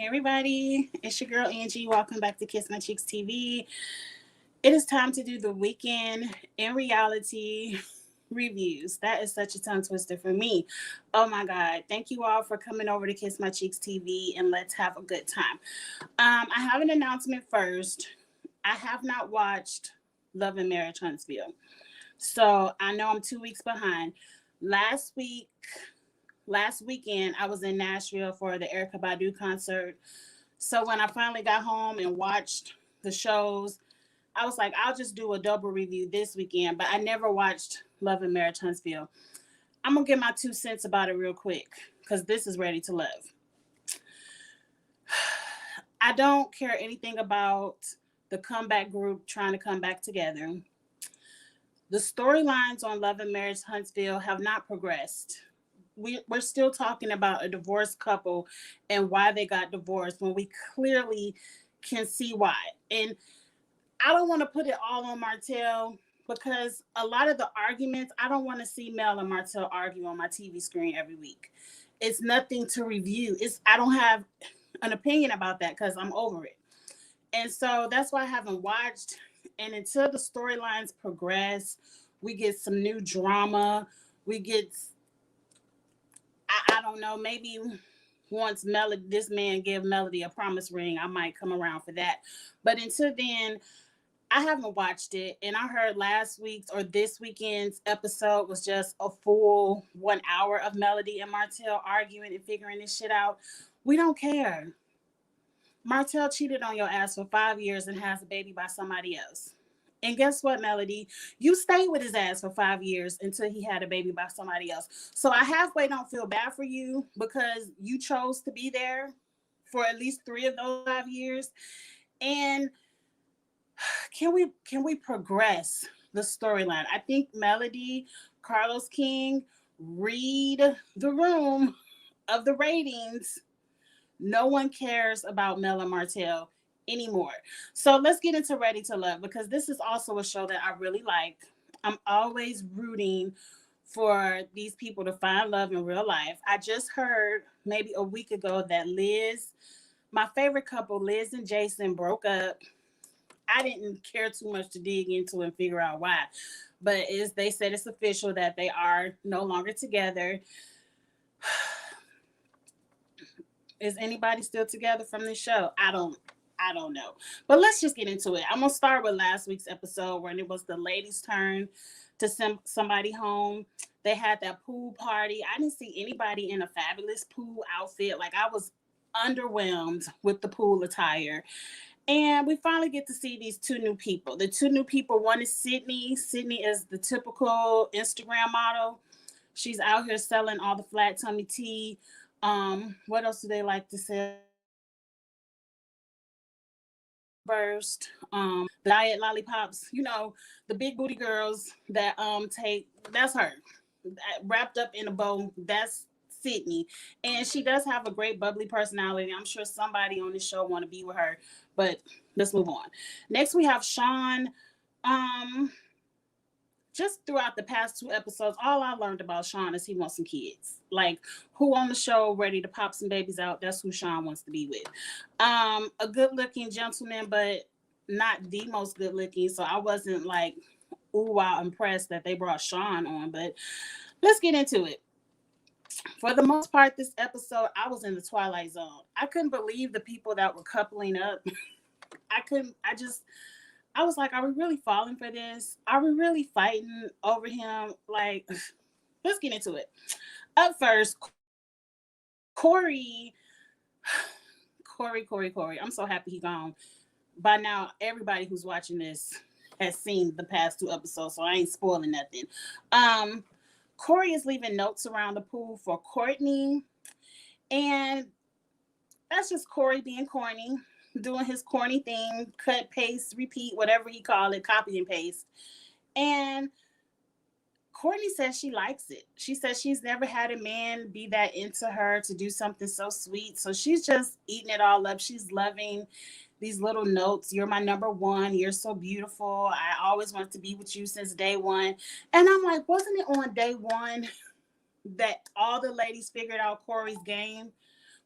Hey everybody, it's your girl Angie. Welcome back to Kiss My Cheeks TV. It is time to do the weekend in reality reviews. That is such a tongue twister for me. Oh my God. Thank you all for coming over to Kiss My Cheeks TV and let's have a good time. I have an announcement first. I have not watched Love and Marriage Huntsville. So I know I'm 2 weeks behind. Last week, last weekend, I was in Nashville for the Erykah Badu concert. So when I finally got home and watched the shows, I was like, I'll just do a double review this weekend. But I never watched Love and Marriage Huntsville. I'm going to get my 2 cents about it real quick because this is Ready to Love. I don't care anything about the comeback group trying to come back together. The storylines on Love and Marriage Huntsville have not progressed. We're still talking about a divorced couple and why they got divorced when we clearly can see why. And I don't want to put it all on Martell because a lot of the arguments, I don't want to see Mel and Martell argue on my TV screen every week. It's nothing to review. I don't have an opinion about that because I'm over it. And so that's why I haven't watched. And until the storylines progress, we get some new drama. We get, I don't know, maybe once Melody, this man give Melody a promise ring, I might come around for that. But until then, I haven't watched it. And I heard last week's or this weekend's episode was just a full 1 hour of Melody and Martell arguing and figuring this shit out. We don't care. Martell cheated on your ass for 5 years and has a baby by somebody else. And guess what, Melody? You stayed with his ass for 5 years until he had a baby by somebody else. So I halfway don't feel bad for you because you chose to be there for at least 3 of those 5 years. And can we progress the storyline? I think Melody, Carlos King, read the room of the ratings. No one cares about Mel and Martell anymore. So let's get into Ready to Love because this is also a show that I really like. I'm always rooting for these people to find love in real life. I just heard maybe a week ago that my favorite couple, Liz and Jason, broke up. I didn't care too much to dig into and figure out why. But they said it's official that they are no longer together. Is anybody still together from this show? I don't know. But let's just get into it. I'm going to start with last week's episode when it was the ladies' turn to send somebody home. They had that pool party. I didn't see anybody in a fabulous pool outfit. Like, I was underwhelmed with the pool attire. And we finally get to see these 2 new people. The 2 new people, one is Sydney. Sydney is the typical Instagram model. She's out here selling all the flat tummy tea. What else do they like to sell? Burst, diet lollipops, the big booty girls that that's her. Wrapped up in a bow. That's Sydney. And she does have a great bubbly personality. I'm sure somebody on this show want to be with her, but let's move on. Next we have Sean. Just throughout the past 2 episodes, all I learned about Sean is he wants some kids. Like, who on the show ready to pop some babies out, that's who Sean wants to be with. A good-looking gentleman, but not the most good-looking, so I wasn't like, ooh, wow, impressed that they brought Sean on, but let's get into it. For the most part, this episode, I was in the Twilight Zone. I couldn't believe the people that were coupling up. I was like, are we really falling for this? Are we really fighting over him? Like, let's get into it. Up first, Corey. I'm so happy he's gone. By now, everybody who's watching this has seen the past 2 episodes, so I ain't spoiling nothing. Corey is leaving notes around the pool for Courtney. And that's just Corey being corny, doing his corny thing, cut, paste, repeat, whatever he call it, copy and paste. And Courtney says she likes it. She says she's never had a man be that into her to do something so sweet. So she's just eating it all up. She's loving these little notes. You're my number one. You're so beautiful. I always wanted to be with you since day one. And I'm like, wasn't it on day one that all the ladies figured out Corey's game?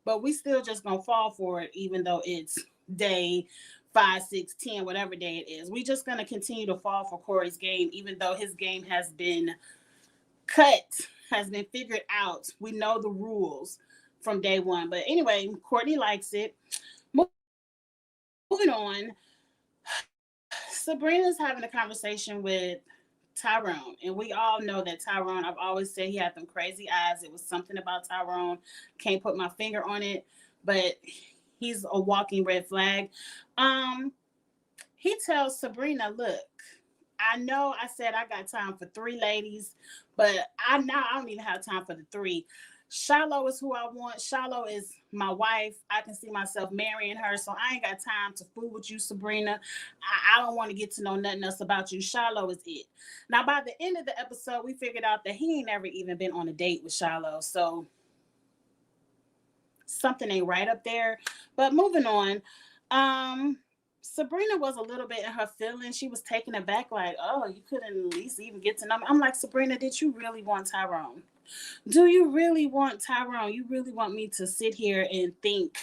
but we still just gonna fall for it, even though it's day 5, 6, 10, whatever day it is. We just gonna continue to fall for Corey's game, even though his game has been cut, has been figured out. We know the rules from day one. But anyway, Courtney likes it. Moving on, Sabrina's having a conversation with Tyrone, and we all know that Tyrone. I've always said he had them crazy eyes. It was something about Tyrone. Can't put my finger on it, but he's a walking red flag. Um, he tells Sabrina, "Look, I know I said I got time for three ladies, but I don't even have time for the three. Shiloh is who I want. Shiloh is my wife. I can see myself marrying her, so I ain't got time to fool with you, Sabrina. I don't want to get to know nothing else about you. Shiloh is it." Now, by the end of the episode, we figured out that he ain't never even been on a date with Shiloh, so something ain't right up there. But moving on, Sabrina was a little bit in her feelings. She was taken aback, like, "Oh, you couldn't at least even get to know me." I'm like, "Sabrina, did you really want Tyrone? Do you really want Tyrone? You really want me to sit here and think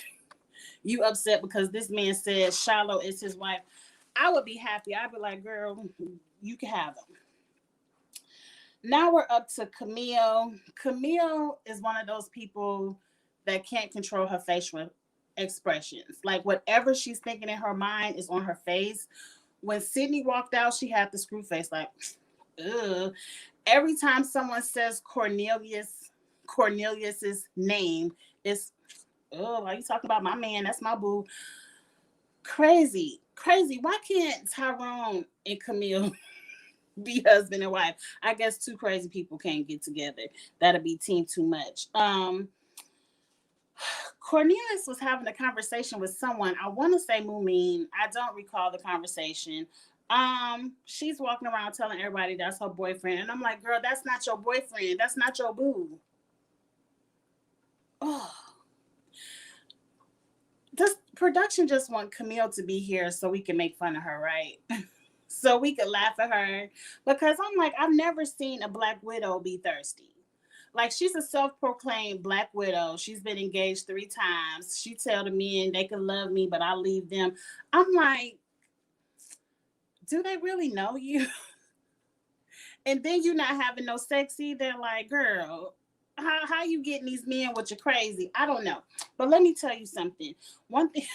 you upset because this man said Shiloh is his wife?" I would be happy. I'd be like, "Girl, you can have him." Now we're up to Camille. Camille is one of those people that can't control her facial expressions. Like whatever she's thinking in her mind is on her face. When Sydney walked out, she had the screw face, like, ugh. Every time someone says Cornelius's name, it's, oh, are you talking about my man? That's my boo. Crazy, crazy. Why can't Tyrone and Camille be husband and wife? I guess two crazy people can't get together. That'll be team too much. Cornelius was having a conversation with someone. I want to say Mumin. I don't recall the conversation. She's walking around telling everybody that's her boyfriend, and I'm like, "Girl, that's not your boyfriend. That's not your boo." Oh, this production just want Camille to be here so we can make fun of her, right? So we could laugh at her, because I'm like, I've never seen a Black Widow be thirsty. Like, she's a self-proclaimed Black Widow. She's been engaged 3 times. She tell the men they can love me, but I leave them. I'm like, do they really know you? And then you not having no sex either. Like, girl, how you getting these men with your crazy? I don't know. But let me tell you something. One thing,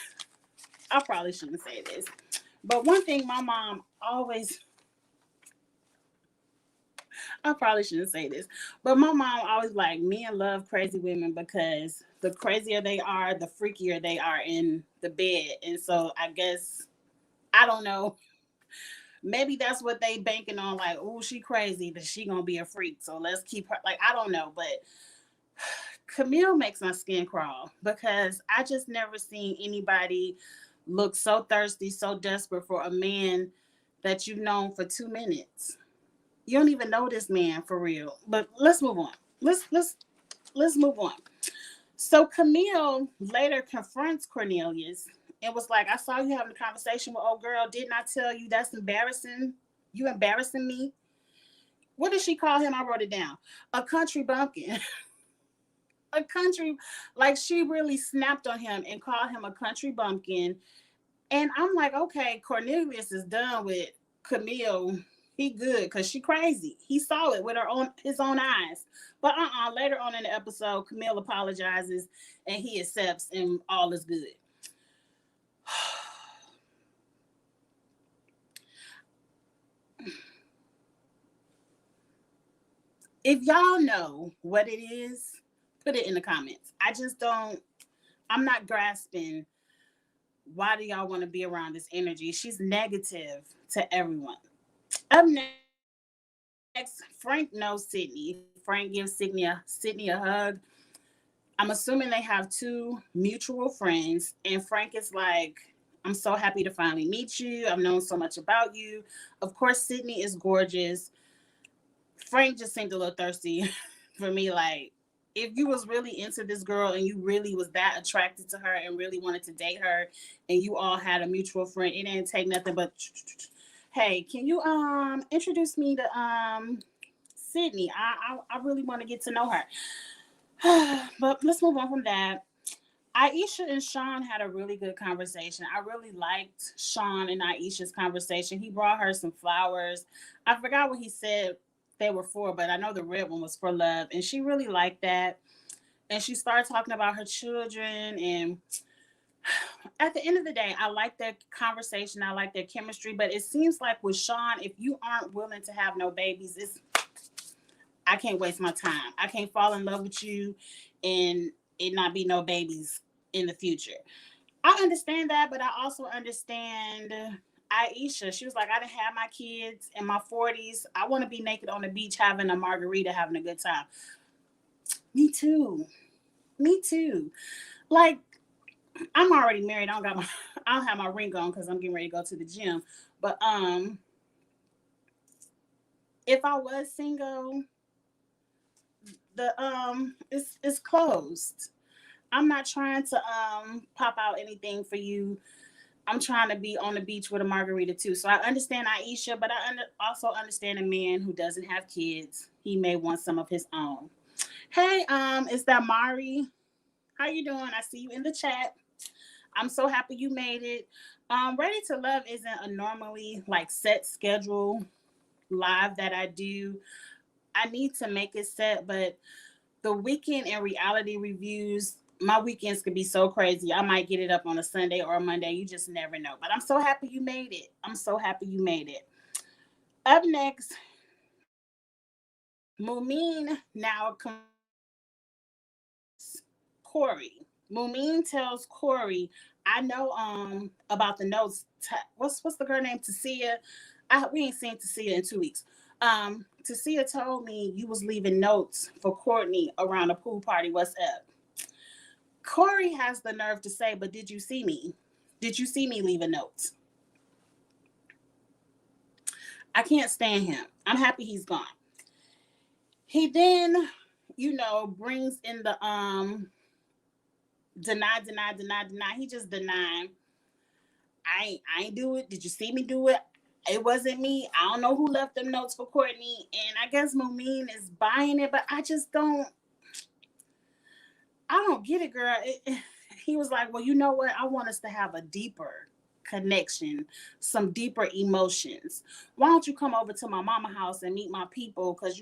I probably shouldn't say this, but one thing my mom always, I probably shouldn't say this, but my mom always like, men love crazy women because the crazier they are, the freakier they are in the bed. And so I guess, I don't know, maybe that's what they banking on, like, oh, she crazy, that she gonna be a freak, so let's keep her. Like, I don't know, but Camille makes my skin crawl, because I just never seen anybody look so thirsty, so desperate for a man that you've known for 2 minutes. You don't even know this man for real. But let's move on. Let's move on. So Camille later confronts Cornelius and was like, "I saw you having a conversation with old girl. Didn't I tell you that's embarrassing? You embarrassing me." What did she call him? I wrote it down. A country bumpkin. A country, like, she really snapped on him and called him a country bumpkin. And I'm like, okay, Cornelius is done with Camille. He good, because she crazy. He saw it with his own eyes. But later on in the episode, Camille apologizes and he accepts, and all is good. If y'all know what it is, put it in the comments. I just don't, I'm not grasping, why do y'all want to be around this energy? She's negative to everyone. Up next, Frank knows Sydney. Frank gives Sydney a hug. I'm assuming they have two mutual friends, and Frank is like, "I'm so happy to finally meet you. I've known so much about you." Of course, Sydney is gorgeous. Frank just seemed a little thirsty for me. Like, if you was really into this girl and you really was that attracted to her and really wanted to date her, and you all had a mutual friend, it didn't take nothing but, "Hey, can you introduce me to Sydney? I really want to get to know her." But let's move on from that. Aisha and Sean had a really good conversation. I really liked Sean and Aisha's conversation. He brought her some flowers. I forgot what he said they were for, but I know the red one was for love. And she really liked that. And she started talking about her children. And at the end of the day, I like their conversation. I like their chemistry. But it seems like with Sean, if you aren't willing to have no babies, I can't waste my time. I can't fall in love with you and it not be no babies in the future. I understand that, but I also understand Aisha. She was like, I didn't have my kids in my 40s. I want to be naked on the beach having a margarita, having a good time. Me too. Me too. Like, I'm already married. I don't have my ring on because I'm getting ready to go to the gym. But if I was single, it's closed. I'm not trying to pop out anything for you. I'm trying to be on the beach with a margarita too. So I understand Aisha, but also understand a man who doesn't have kids. He may want some of his own. Hey, is that Mari? How you doing? I see you in the chat. I'm so happy you made it. Ready to Love isn't a normally like set schedule live that I do. I need to make it set, but the weekend and reality reviews, my weekends could be so crazy. I might get it up on a Sunday or a Monday. You just never know. But I'm so happy you made it. I'm so happy you made it. Up next, Mumin now Corey. Mumin tells Corey, I know about the notes. What's the girl name? Tasia. We ain't seen Tasia in 2 weeks. Tasia told me you was leaving notes for Courtney around a pool party. What's up? Corey has the nerve to say, but did you see me? Did you see me leave a note? I can't stand him. I'm happy he's gone. He then, brings in the deny. He just denied. I ain't do it. Did you see me do it? It wasn't me. I don't know who left them notes for Courtney. And I guess Mumin is buying it, but I just don't get it, girl. He was like, well, you know what? I want us to have a deeper connection, some deeper emotions. Why don't you come over to my mama house and meet my people? Because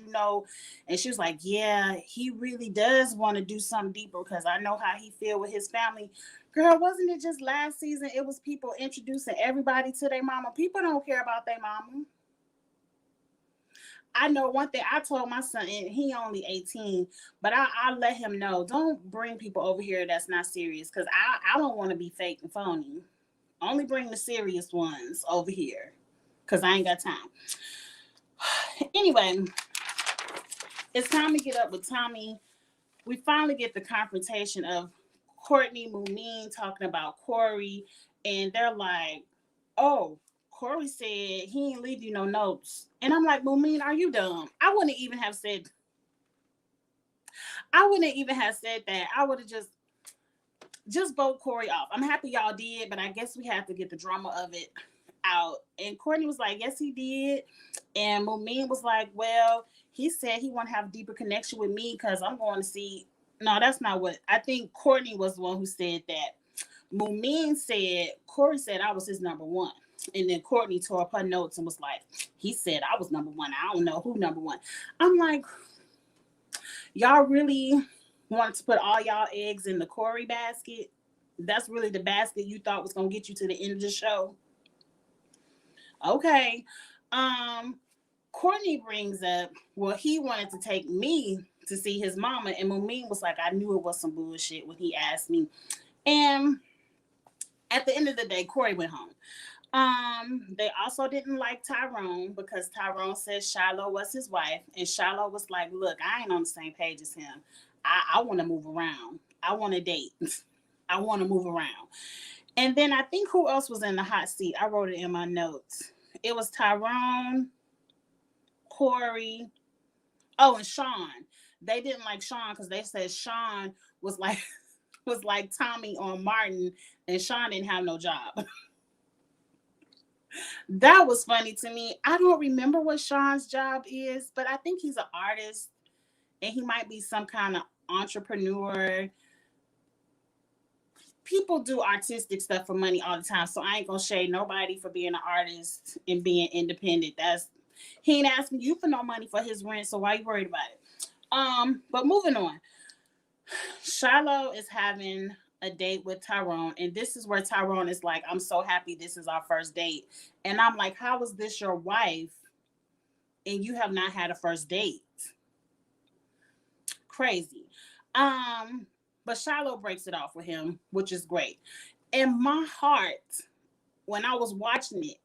and she was like, yeah, he really does want to do something deeper because I know how he feel with his family. Girl, wasn't it just last season? It was people introducing everybody to their mama. People don't care about their mama. I know one thing. I told my son, and he only 18, but I let him know, don't bring people over here that's not serious because I don't want to be fake and phony. Only bring the serious ones over here because I ain't got time. Anyway, it's time to get up with Tommy. We finally get the confrontation of Courtney Mumin talking about Corey, and they're like, oh, Corey said he ain't leave you no notes. And I'm like, Mumin, are you dumb? I wouldn't even have said that. I would have just vote Corey off. I'm happy y'all did, but I guess we have to get the drama of it out. And Courtney was like, yes, he did. And Mumin was like, well, he said he want to have a deeper connection with me because I'm going to see. No, that's not what. I think Courtney was the one who said that. Mumin said, Corey said I was his number one. And then Courtney tore up her notes and was like, he said I was number one. I don't know who number one. I'm like, y'all really wanted to put all y'all eggs in the Corey basket? That's really the basket you thought was going to get you to the end of the show? Okay. Courtney brings up, well, he wanted to take me to see his mama. And Mumin was like, I knew it was some bullshit when he asked me. And at the end of the day, Corey went home. They also didn't like Tyrone because Tyrone said Shiloh was his wife, and Shiloh was like, look, I ain't on the same page as him. I want to move around. I want to date. I want to move around. And then I think who else was in the hot seat? I wrote it in my notes. It was Tyrone, Corey, and Sean. They didn't like Sean because they said Sean was like Tommy on Martin, and Sean didn't have no job. That was funny to me. I don't remember what Sean's job is, but I think he's an artist and he might be some kind of entrepreneur. people do artistic stuff for money all the time. So I ain't gonna shade nobody for being an artist and being independent. He ain't asking you for no money for his rent, so why you worried about it? But moving on. Shiloh is having a date with Tyrone, and this is where Tyrone is like, I'm so happy this is our first date. And I'm like, how is this your wife and you have not had a first date? Crazy. But Shiloh breaks it off with him, which is great. And my heart, when I was watching it,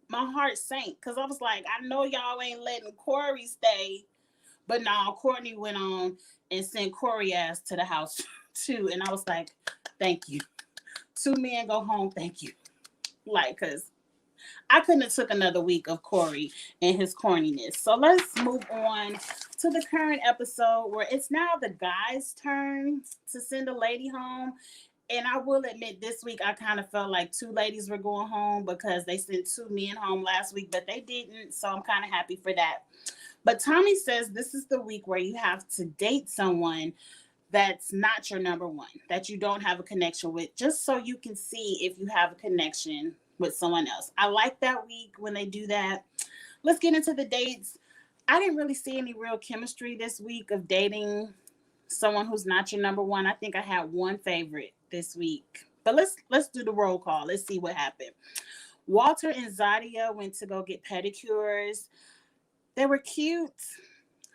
my heart sank because I was like, I know y'all ain't letting Corey stay. But now Courtney went on and sent Corey ass to the house too. And I was like, thank you. 2 men go home, thank you. Like, because I couldn't have took another week of Corey and his corniness. So let's move on to the current episode where it's now the guy's turn to send a lady home. And I will admit this week I kind of felt like 2 ladies were going home because they sent 2 men home last week, but they didn't. So I'm kind of happy for that. But Tommy says this is the week where you have to date someone that's not your number one, that you don't have a connection with, just so you can see if you have a connection with someone else. I like that week when they do that. Let's get into the dates. I didn't really see any real chemistry this week of dating someone who's not your number one. I think I had one favorite this week. But let's do the roll call. Let's see what happened. Walter and Zadia went to go get pedicures. They were cute.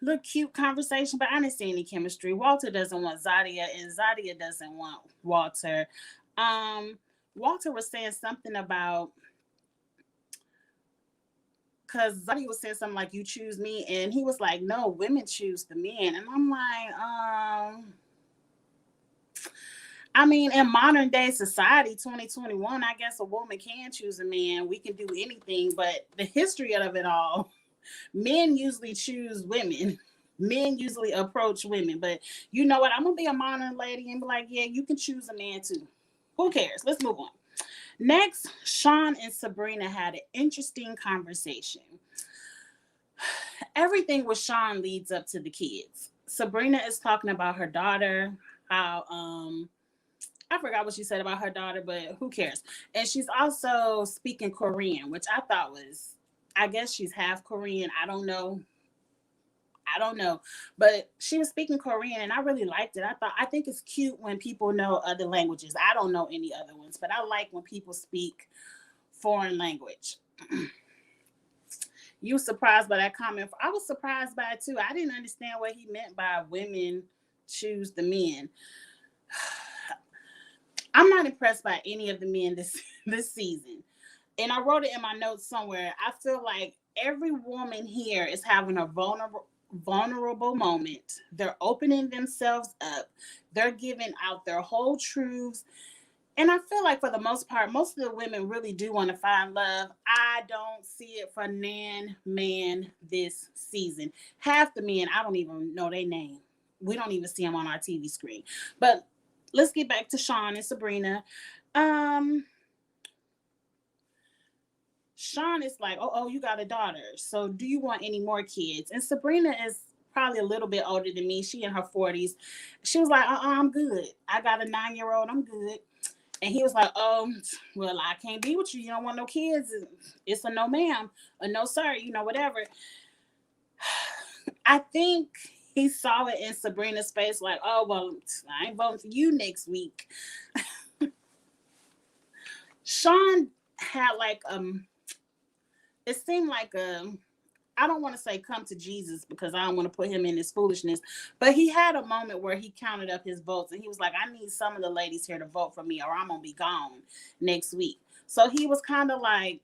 Little cute conversation, but I didn't see any chemistry. Walter doesn't want Zadia, and Zadia doesn't want Walter. Walter was saying something about, because Zadia was saying something like, you choose me, and he was like, no, women choose the men. And I'm like, I mean, in modern day society, 2021, I guess a woman can choose a man. We can do anything, but the history of it all, men usually choose women. Men usually approach women. But you know what? I'm going to be a modern lady and be like, yeah, you can choose a man too. Who cares? Let's move on. Next, Sean and Sabrina had an interesting conversation. Everything with Sean leads up to the kids. Sabrina is talking about her daughter, how I forgot what she said about her daughter, but who cares? And she's also speaking Korean, which I thought was, I guess she's half Korean. I don't know. But she was speaking Korean and I really liked it. I think it's cute when people know other languages. I don't know any other ones, but I like when people speak foreign language. You were surprised by that comment. I was surprised by it too. I didn't understand what he meant by women choose the men. I'm not impressed by any of the men this season. And I wrote it in my notes somewhere. I feel like every woman here is having a vulnerable moment. They're opening themselves up. They're giving out their whole truths. And I feel like for the most part, most of the women really do want to find love. I don't see it for nan man this season. Half the men, I don't even know their name. We don't even see them on our TV screen. But let's get back to Sean and Sabrina. Sean is like, oh, you got a daughter. So do you want any more kids? And Sabrina is probably a little bit older than me. She in her 40s. She was like, I'm good. I got a 9-year-old. I'm good. And he was like, oh, well, I can't be with you. You don't want no kids. It's a no, ma'am. A no, sir. Whatever. I think he saw it in Sabrina's face like, oh, well, I ain't voting for you next week. Sean had like, it seemed like I don't want to say come to Jesus because I don't want to put him in his foolishness, but he had a moment where he counted up his votes and he was like, I need some of the ladies here to vote for me or I'm going to be gone next week. So he was kind of like,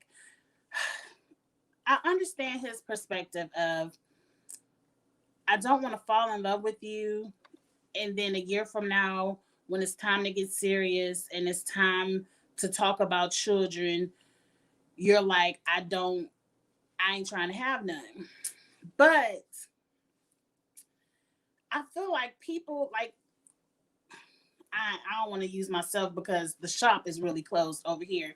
I understand his perspective of, I don't want to fall in love with you. And then a year from now, when it's time to get serious and it's time to talk about children, you're like, I ain't trying to have none. But I feel like people like, I don't want to use myself because the shop is really closed over here.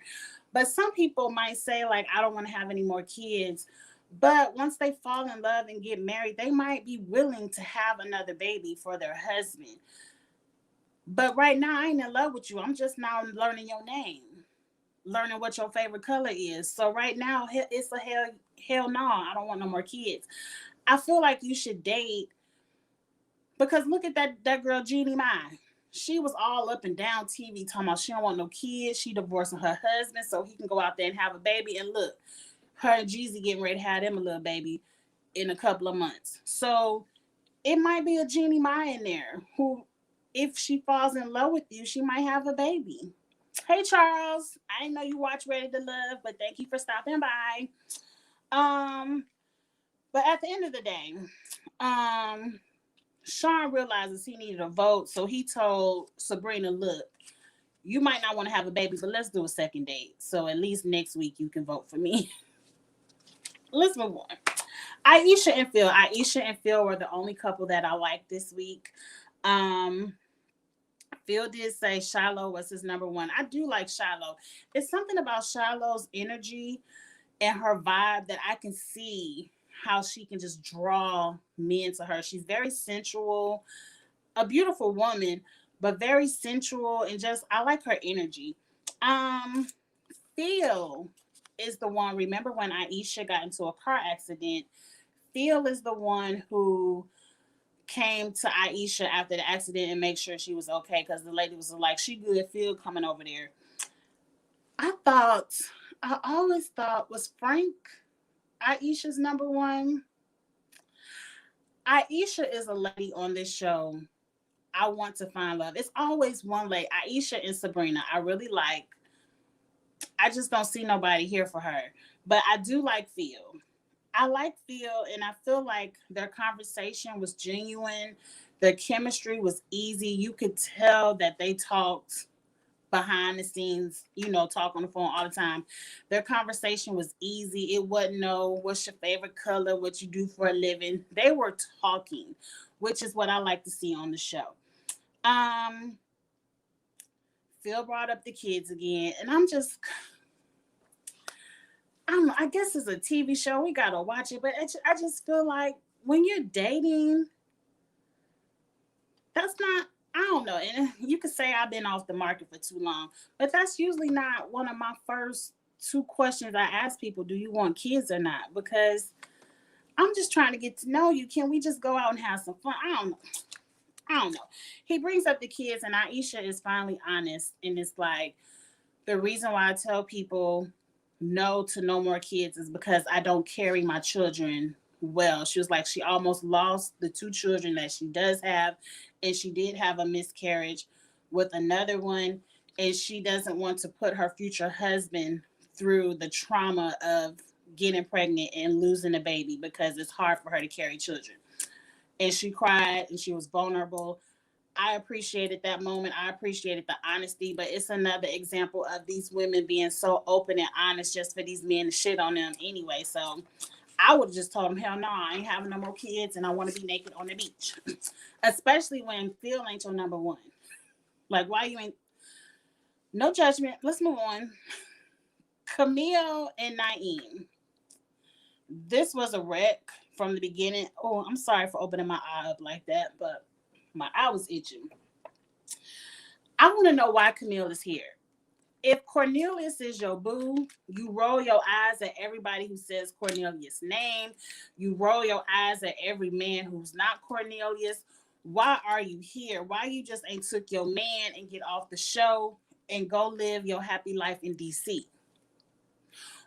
But some people might say like, I don't want to have any more kids. But once they fall in love and get married, they might be willing to have another baby for their husband. But right now, I ain't in love with you. I'm just now learning your name, learning what your favorite color is. So right now, it's a hell no. I don't want no more kids. I feel like you should date because look at that girl Jeannie Mai. She was all up and down TV talking about she don't want no kids. She divorcing her husband so he can go out there and have a baby. And look, her and Jeezy getting ready to have them a little baby in a couple of months. So it might be a Jeannie Mai in there who, if she falls in love with you, she might have a baby. Hey Charles, I didn't know you watch Ready to Love, but thank you for stopping by. Um, but at the end of the day, um, Sean realizes he needed a vote, so he told Sabrina, "Look, you might not want to have a baby, but let's do a second date. So at least next week you can vote for me." Let's move on. Aisha and Phil were the only couple that I liked this week. Um, Phil did say Shiloh was his number one. I do like Shiloh. It's something about Shiloh's energy and her vibe that I can see how she can just draw men to her. She's very sensual, a beautiful woman, but very sensual and just I like her energy. Um, Phil is the one. Remember when Aisha got into a car accident? Phil is the one who came to Aisha after the accident and make sure she was okay because the lady was like, "She good, Phil coming over there." I thought, I always thought, was Frank Aisha's number one? Aisha is a lady on this show. I want to find love. It's always one lady, Aisha and Sabrina. I really like. I just don't see nobody here for her, but I do like Phil. I like Phil, and I feel like their conversation was genuine. The chemistry was easy. You could tell that they talked behind the scenes, talk on the phone all the time. Their conversation was easy. It wasn't no, what's your favorite color, what you do for a living. They were talking, which is what I like to see on the show. Um, Phil brought up the kids again, and I guess it's a TV show. We gotta watch it, but I just feel like when you're dating, that's not. I don't know, and you could say I've been off the market for too long, but that's usually not one of my first two questions I ask people: Do you want kids or not? Because I'm just trying to get to know you. Can we just go out and have some fun? I don't know. I don't know. He brings up the kids, and Aisha is finally honest, and it's like the reason why I tell people no to no more kids is because I don't carry my children well. She was like, she almost lost the two children that she does have, and she did have a miscarriage with another one, and she doesn't want to put her future husband through the trauma of getting pregnant and losing a baby because it's hard for her to carry children. And she cried and she was vulnerable. I appreciated that moment. I appreciated the honesty, but it's another example of these women being so open and honest just for these men to shit on them anyway. So I would have just told them, hell no, I ain't having no more kids and I want to be naked on the beach. Especially when Phil ain't your number one. Like, why you ain't. No judgment. Let's move on. Camille and Naeem. This was a wreck from the beginning. Oh, I'm sorry for opening my eye up like that, but my eye was itching. I want to know why Camille is here. If Cornelius is your boo, you roll your eyes at everybody who says Cornelius' name. You roll your eyes at every man who's not Cornelius. Why are you here? Why you just ain't took your man and get off the show and go live your happy life in DC?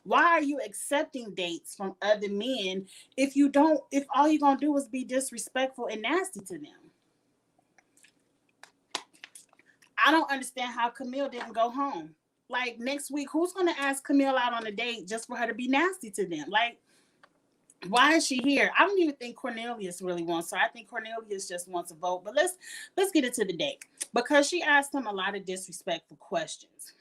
Why are you accepting dates from other men if all you're gonna do is be disrespectful and nasty to them? I don't understand how Camille didn't go home. Like next week, who's gonna ask Camille out on a date just for her to be nasty to them? Like, why is she here? I don't even think Cornelius really wants her. I think Cornelius just wants a vote. But let's get into the date because she asked him a lot of disrespectful questions.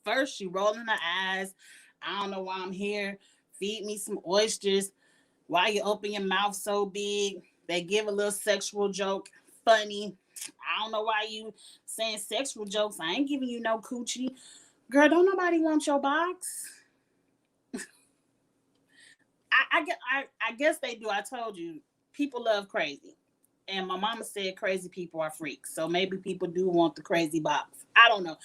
First, she rolling her eyes. I don't know why I'm here. Feed me some oysters. Why you open your mouth so big? They give a little sexual joke. Funny. I don't know why you saying sexual jokes. I ain't giving you no coochie. Girl, don't nobody want your box. I guess they do. I told you. People love crazy. And my mama said crazy people are freaks. So maybe people do want the crazy box. I don't know.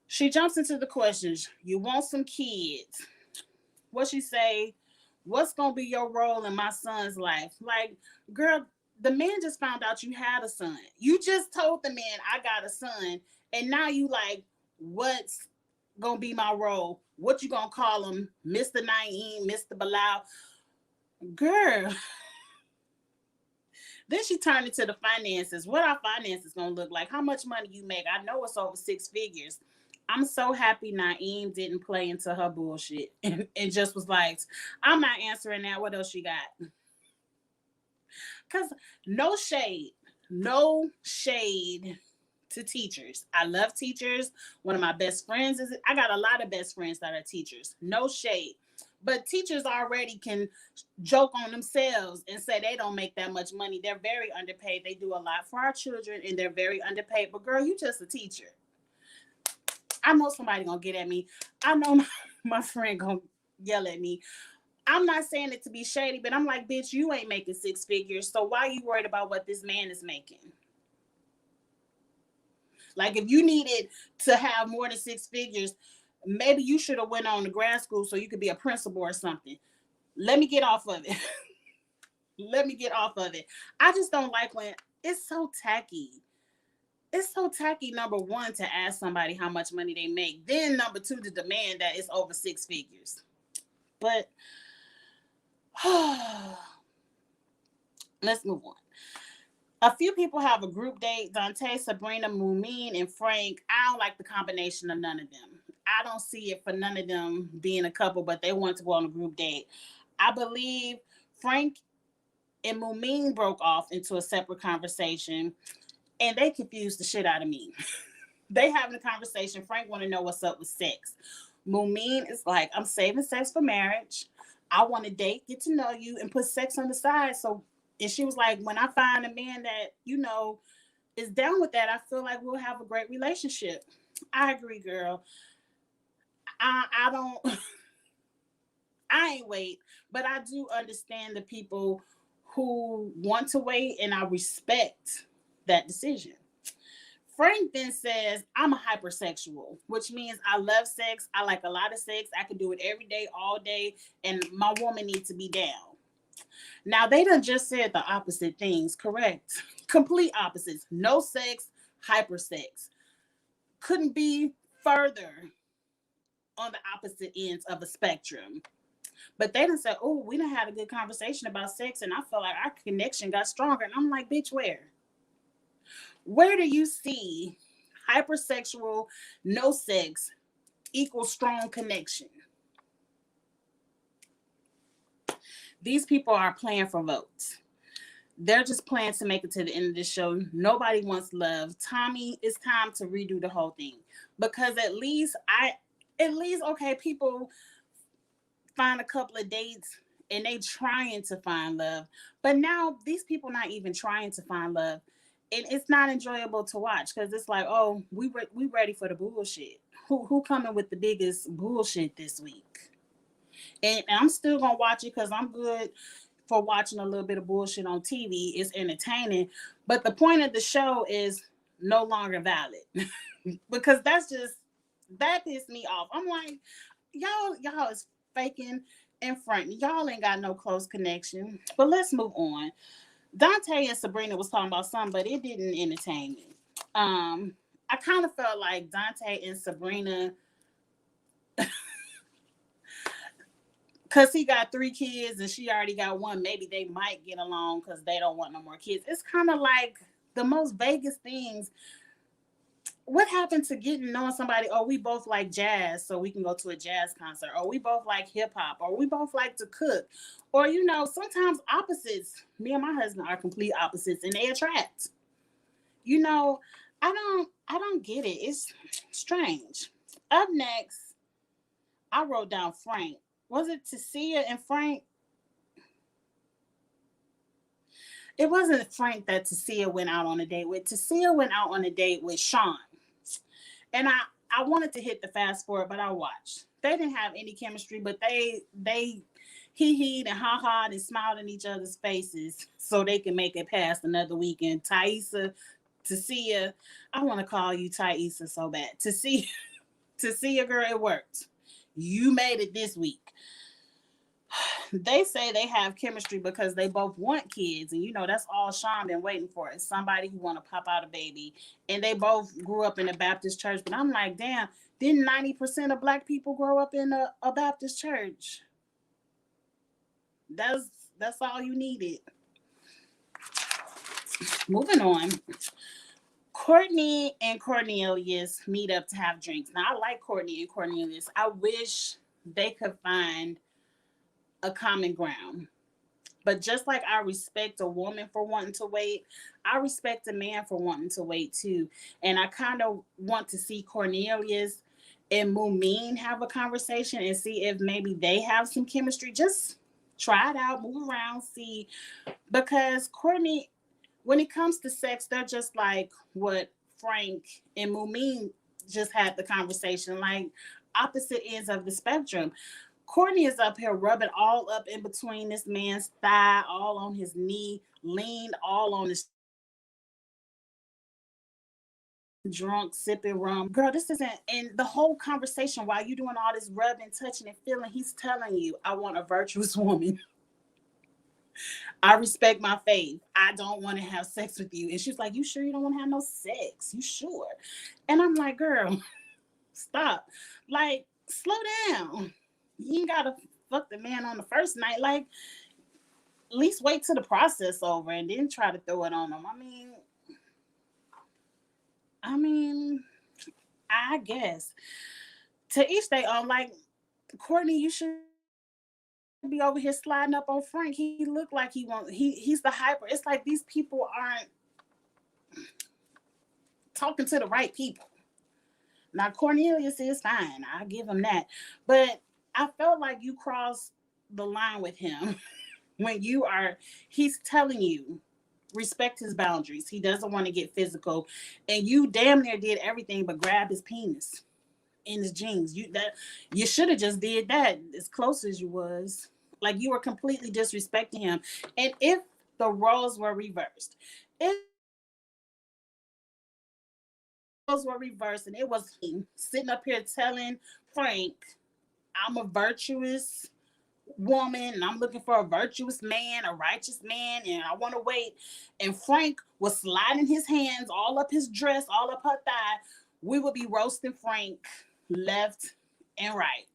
She jumps into the questions. You want some kids. What she say? What's gonna be your role in my son's life? Like, girl, the man just found out you had a son. You just told the man I got a son, and now you like, what's gonna be my role? What you gonna call him, Mr. Naeem, Mr. Bilal? Girl. Then she turned into the finances. What our finances gonna look like? How much money you make? I know it's over 6 figures. I'm so happy Naeem didn't play into her bullshit and just was like, I'm not answering that. What else you got? Because no shade to teachers. I love teachers. One of my best friends I got a lot of best friends that are teachers. No shade. But teachers already can joke on themselves and say they don't make that much money. They're very underpaid. They do a lot for our children and they're very underpaid. But girl, you just a teacher. I know somebody gonna get at me. I know my friend gonna yell at me. I'm not saying it to be shady, but I'm like, bitch, you ain't making 6 figures. So why are you worried about what this man is making? Like, if you needed to have more than 6 figures, maybe you should have went on to grad school so you could be a principal or something. Let me get off of it. Let me get off of it. I just don't like when it's so tacky. It's so tacky, number one, to ask somebody how much money they make. Then number two, to demand that it's over 6 figures. But let's move on. A few people have a group date. Dante, Sabrina, Mumin, and Frank. I don't like the combination of none of them. I don't see it for none of them being a couple, but they want to go on a group date. I believe Frank and Mumin broke off into a separate conversation, and they confused the shit out of me. They having a conversation. Frank want to know what's up with sex. Mumin is like, I'm saving sex for marriage. I want to date, get to know you, and put sex on the side. So, and she was like, when I find a man that, is down with that, I feel like we'll have a great relationship. I agree, girl. I don't, I ain't wait, but I do understand the people who want to wait, and I respect that decision. Frank then says, I'm a hypersexual, which means I love sex. I like a lot of sex. I can do it every day, all day, and my woman needs to be down. Now, they done just said the opposite things, correct? Complete opposites. No sex, hypersex. Couldn't be further on the opposite ends of a spectrum. But they done said, oh, we done had a good conversation about sex, and I felt like our connection got stronger. And I'm like, bitch, where? Where do you see hypersexual, no sex equals strong connection? These people are playing for votes. They're just playing to make it to the end of the show. Nobody wants love. Tommy, it's time to redo the whole thing. Because at least, okay, people find a couple of dates and they trying to find love. But now these people not even trying to find love. And it's not enjoyable to watch because it's like, oh, we ready for the bullshit. Who coming with the biggest bullshit this week? And I'm still gonna watch it because I'm good for watching a little bit of bullshit on TV. It's entertaining, but the point of the show is no longer valid because that pissed me off. I'm like, y'all is faking in front. Y'all ain't got no close connection. But let's move on. Dante and Sabrina was talking about something, but it didn't entertain me. I kind of felt like Dante and Sabrina, because he got 3 kids and she already got 1, maybe they might get along because they don't want no more kids. It's kind of like the most Vegas things. What happened to knowing somebody, oh, we both like jazz, so we can go to a jazz concert, or we both like hip hop, or we both like to cook, or sometimes opposites. Me and my husband are complete opposites, and they attract. I don't get it. It's strange. Up next, I wrote down Frank. Was it Tasia and Frank? It wasn't Frank that Tasia went out on a date with. Tasia went out on a date with Sean. And I wanted to hit the fast forward, but I watched. They didn't have any chemistry, but they hee and ha ha and smiled in each other's faces so they can make it past another weekend. Tasia, I want to call you Taisa so bad. To see a girl, it worked. You made it this week. They say they have chemistry because they both want kids, and that's all Sean been waiting for is somebody who want to pop out a baby. And they both grew up in a Baptist church, but I'm like, damn, didn't 90% of black people grow up in a Baptist church? That's that's all you needed. Moving on. Courtney and Cornelius meet up to have drinks. Now I like Courtney and Cornelius. I wish they could find a common ground. But just like I respect a woman for wanting to wait, I respect a man for wanting to wait too. And I kind of want to see Cornelius and Mumin have a conversation and see if maybe they have some chemistry. Just try it out, move around, see. Because Courtney, when it comes to sex, they're just like what Frank and Mumin just had the conversation, like opposite ends of the spectrum. Courtney is up here rubbing all up in between this man's thigh, all on his knee, leaned all on his drunk, sipping rum. Girl, this isn't, and the whole conversation while you doing all this rubbing, touching, and feeling, he's telling you, I want a virtuous woman. I respect my faith. I don't want to have sex with you. And she's like, you sure you don't want to have no sex? You sure? And I'm like, girl, stop. Like, slow down. You ain't gotta fuck the man on the first night. Like, at least wait till the process over and then try to throw it on him. I mean, I guess to each their own. Like, Courtney, you should be over here sliding up on Frank. He looked like he's the hyper. It's like these people aren't talking to the right people. Now Cornelius is fine. I give him that. But I felt like you crossed the line with him when he's telling you respect his boundaries. He doesn't want to get physical. And you damn near did everything but grab his penis in his jeans. You should have just did that as close as you was. Like you were completely disrespecting him. And if the roles were reversed, if roles were reversed and it was him sitting up here telling Frank, I'm a virtuous woman and I'm looking for a virtuous man, a righteous man, and I want to wait. And Frank was sliding his hands all up his dress, all up her thigh. We would be roasting Frank left and right.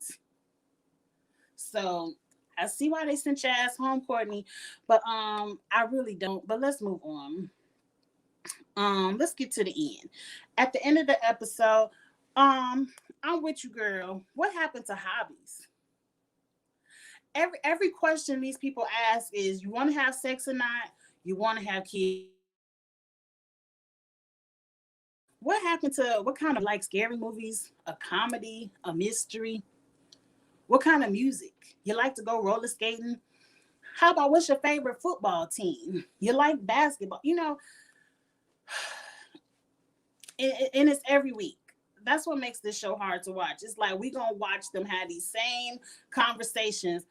So I see why they sent your ass home, Courtney, but I really don't. But let's move on. Let's get to the end. At the end of the episode, I'm with you, girl. What happened to hobbies? Every question these people ask is, you want to have sex or not? You want to have kids? What happened to what kind of like scary movies, a comedy, a mystery? What kind of music? You like to go roller skating? How about what's your favorite football team? You like basketball? And it's every week. That's what makes this show hard to watch. It's like we gonna watch them have these same conversations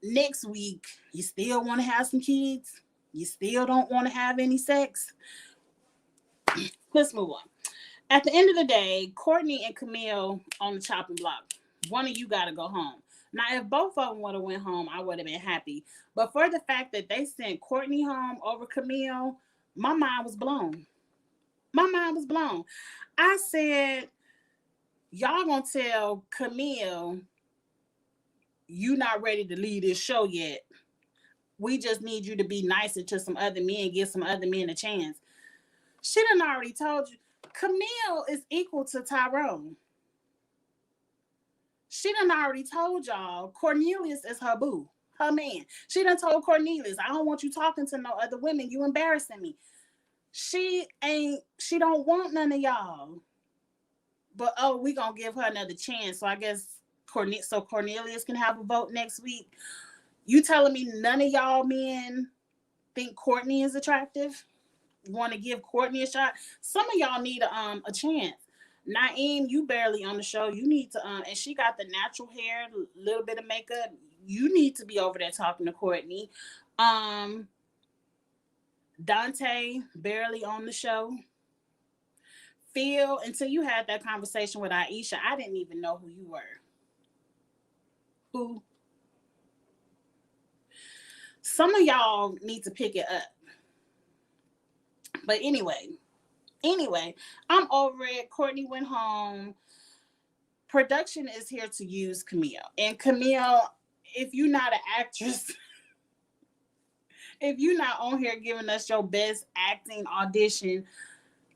next week. You still want to have some kids? You still don't want to have any sex? Let's move on. At the end of the day, Courtney and Camille on the chopping block. One of you got to go home. Now, if both of them would have went home, I would have been happy. But for the fact that they sent Courtney home over Camille, my mind was blown. My mind was blown. I said, y'all gonna tell Camille you not ready to leave this show yet. We just need you to be nicer to some other men, give some other men a chance. She done already told you. Camille is equal to Tyrone. She done already told y'all Cornelius is her boo, her man. She done told Cornelius, I don't want you talking to no other women. You embarrassing me. She don't want none of y'all. But we gonna give her another chance. So I guess Cornelius can have a vote next week. You telling me none of y'all men think Courtney is attractive? Want to give Courtney a shot? Some of y'all need a chance. Naeem, you barely on the show. You need to and she got the natural hair, little bit of makeup. You need to be over there talking to Courtney. Dante barely on the show. Phil, until you had that conversation with Aisha, I didn't even know who you were. Who? Some of y'all need to pick it up. But anyway, I'm over it. Courtney went home. Production is here to use Camille. And Camille, if you're not an actress, if you're not on here giving us your best acting audition,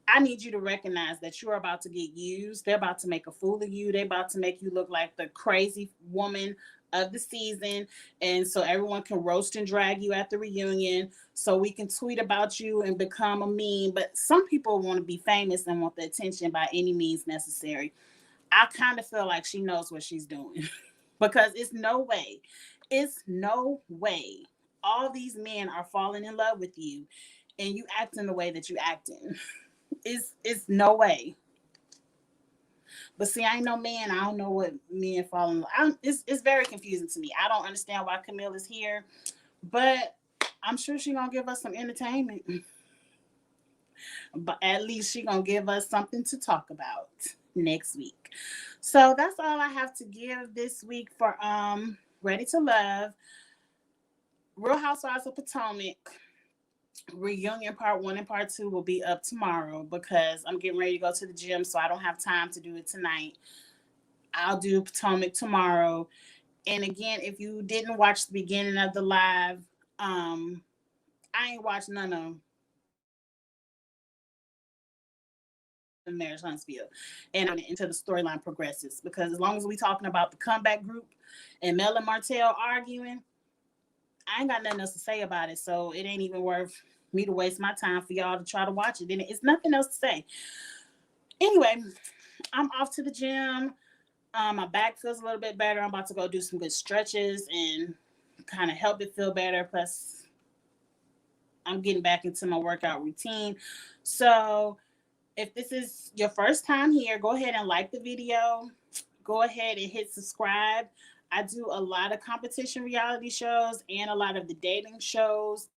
I need you to recognize that you're about to get used. They're about to make a fool of you. They're about to make you look like the crazy woman of the season. And so everyone can roast and drag you at the reunion. So we can tweet about you and become a meme. But some people want to be famous and want the attention by any means necessary. I kind of feel like she knows what she's doing. Because it's no way all these men are falling in love with you and you acting the way that you acting. It's no way. But see, I ain't no man. I don't know what men fall in love. It's very confusing to me. I don't understand why Camille is here, but I'm sure she's gonna give us some entertainment. But at least she's gonna give us something to talk about next week. So that's all I have to give this week for Ready to Love. Real Housewives of Potomac reunion part 1 and part 2 will be up tomorrow because I'm getting ready to go to the gym, so I don't have time to do it tonight. I'll do Potomac tomorrow. And again, if you didn't watch the beginning of the live, I ain't watched none of the Marriage Huntsville and until the storyline progresses, because as long as we talking about the comeback group and Mel and Martell arguing, I ain't got nothing else to say about it. So it ain't even worth me to waste my time for y'all to try to watch it. Then it's nothing else to say. Anyway, I'm off to the gym. My back feels a little bit better. I'm about to go do some good stretches and kind of help it feel better. Plus, I'm getting back into my workout routine. So if this is your first time here, go ahead and like the video. Go ahead and hit subscribe. I do a lot of competition reality shows and a lot of the dating shows.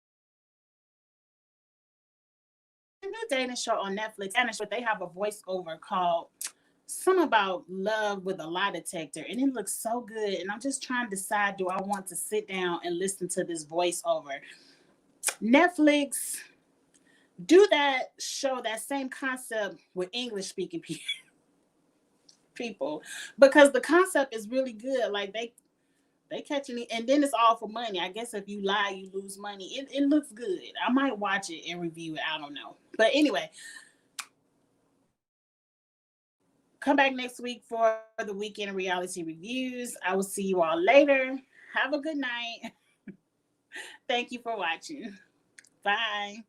A new dating show on Netflix, and they have a voiceover called Something About Love with a Lie Detector, and it looks so good. And I'm just trying to decide, do I want to sit down and listen to this voiceover? Netflix, do that show, that same concept with English speaking people, because the concept is really good. Like they catching it, and then it's all for money. I guess if you lie, you lose money. It looks good. I might watch it and review it. I don't know. But anyway, come back next week for the weekend reality reviews. I will see you all later. Have a good night. Thank you for watching. Bye.